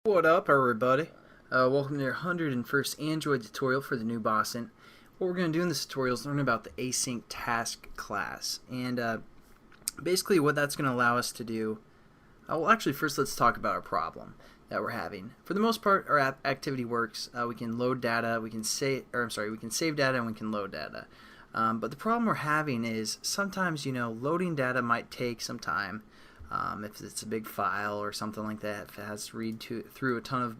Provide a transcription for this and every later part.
What up, everybody? Welcome to your 101st Android tutorial for the new Boston. What we're going to do in this tutorial is learn about the Async Task class. And basically what that's going to allow us to do, well actually first let's talk about our problem that we're having. For the most part our activity works. We can load data, we can save data, and we can load data. But the problem we're having is sometimes, loading data might take some time. If it's a big file or something like that, if it has to read through a ton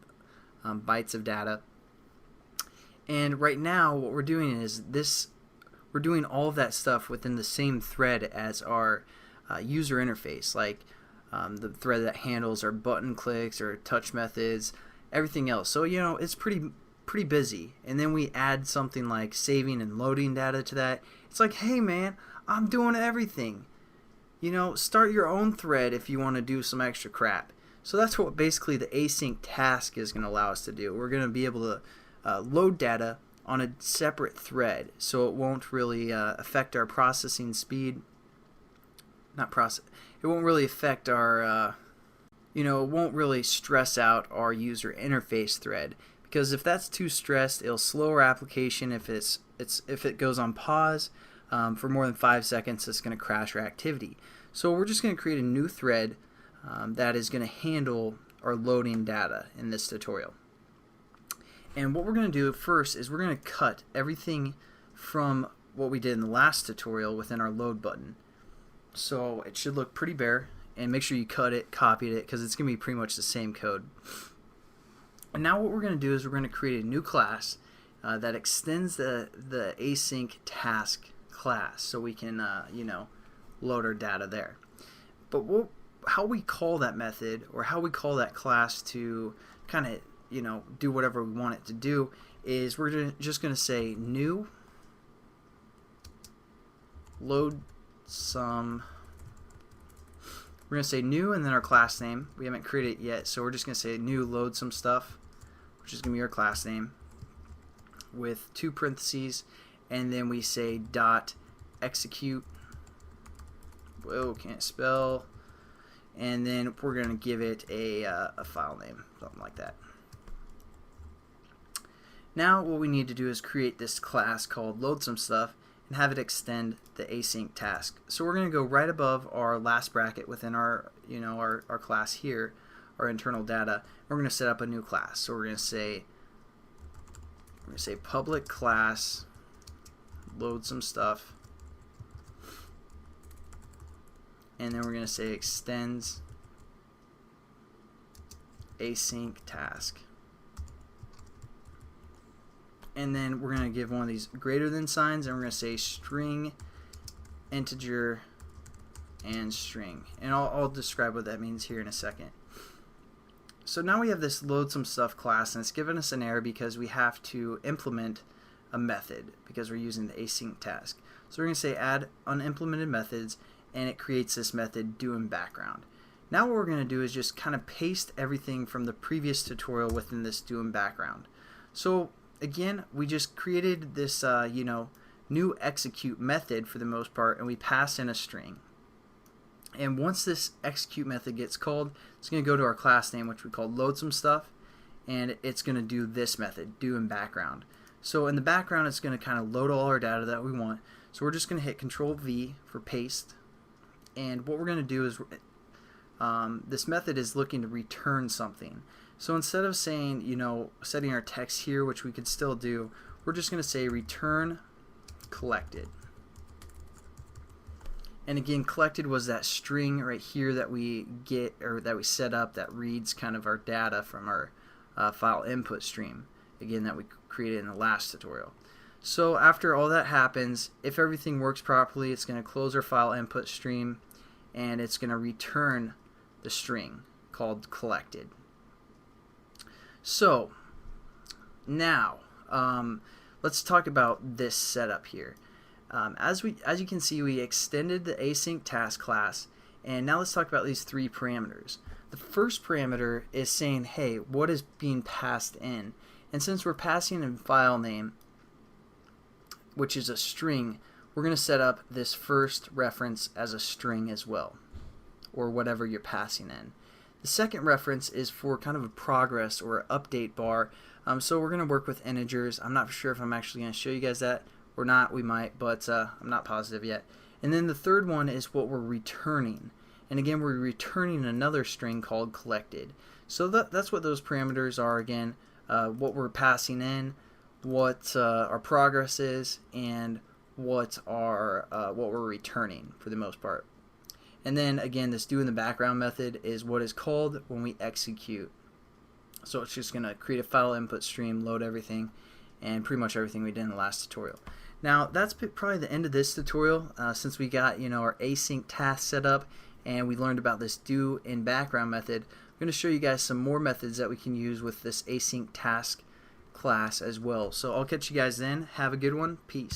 of bytes of data. And right now what we're doing is we're doing all of that stuff within the same thread as our user interface, like the thread that handles our button clicks or touch methods, everything else. So it's pretty busy. And then we add something like saving and loading data to that. It's like, hey man, I'm doing everything. Start your own thread if you want to do some extra crap. So that's what basically the async task is going to allow us to do. We're going to be able to load data on a separate thread, so it won't really affect our processing speed. It won't really affect our, it won't really stress out our user interface thread, because if that's too stressed, it'll slow our application. If it goes on pause for more than 5 seconds, it's going to crash our activity. So we're just going to create a new thread that is going to handle our loading data in this tutorial. And what we're going to do first is we're going to cut everything from what we did in the last tutorial within our load button. So it should look pretty bare, and make sure you cut it, copied it, because it's going to be pretty much the same code. And now what we're going to do is we're going to create a new class that extends the async task class, so we can load our data there. But how we call that method, or how we call that class to kind of do whatever we want it to do, is we're just going to say new load some. We're going to say new and then our class name. We haven't created it yet, so we're just going to say new load some stuff, which is going to be our class name, with 2 parentheses, and then we say dot execute. Whoa, can't spell. And then we're going to give it a file name, something like that. Now what we need to do is create this class called load some stuff and have it extend the async task. So we're going to go right above our last bracket within our our class here, our internal data. We're going to set up a new class. So we're going to say public class load some stuff, and then we're going to say extends async task, and then we're going to give one of these greater than signs, and we're going to say string, integer, and string, and I'll describe what that means here in a second. So now we have this load some stuff class, and it's given us an error because we have to implement a method because we're using the async task. So we're going to say add unimplemented methods, and it creates this method do in background. Now what we're going to do is just kind of paste everything from the previous tutorial within this do in background. So again, we just created this new execute method for the most part, and we pass in a string. And once this execute method gets called, it's going to go to our class name, which we call load some stuff, and it's going to do this method do in background. So in the background, it's going to kind of load all our data that we want. So we're just going to hit Control V for paste, and what we're going to do is this method is looking to return something. So instead of saying setting our text here, which we could still do, we're just going to say return collected. And again, collected was that string right here that we get, or that we set up, that reads kind of our data from our file input stream, again, that we created in the last tutorial. So after all that happens, if everything works properly, it's going to close our file input stream, and it's going to return the string called collected. So now let's talk about this setup here. As you can see, we extended the async task class, and now let's talk about these 3 parameters. The first parameter is saying, hey, what is being passed in? And since we're passing in file name, which is a string, we're going to set up this first reference as a string as well, or whatever you're passing in. The The second reference is for kind of a progress or update bar. So we're going to work with integers. I'm not sure if I'm actually going to show you guys that or not. We might, but I'm not positive yet. And then the third one is what we're returning. And again, we're returning another string called collected. So that's what those parameters are again, what we're passing in, what our progress is, and what we're returning for the most part. And then again, this do in the background method is what is called when we execute. So it's just going to create a file input stream, load everything, and pretty much everything we did in the last tutorial. Now that's probably the end of this tutorial since we got our async task set up and we learned about this do in background method. I'm going to show you guys some more methods that we can use with this async task class as well. So I'll catch you guys then. Have a good one. Peace.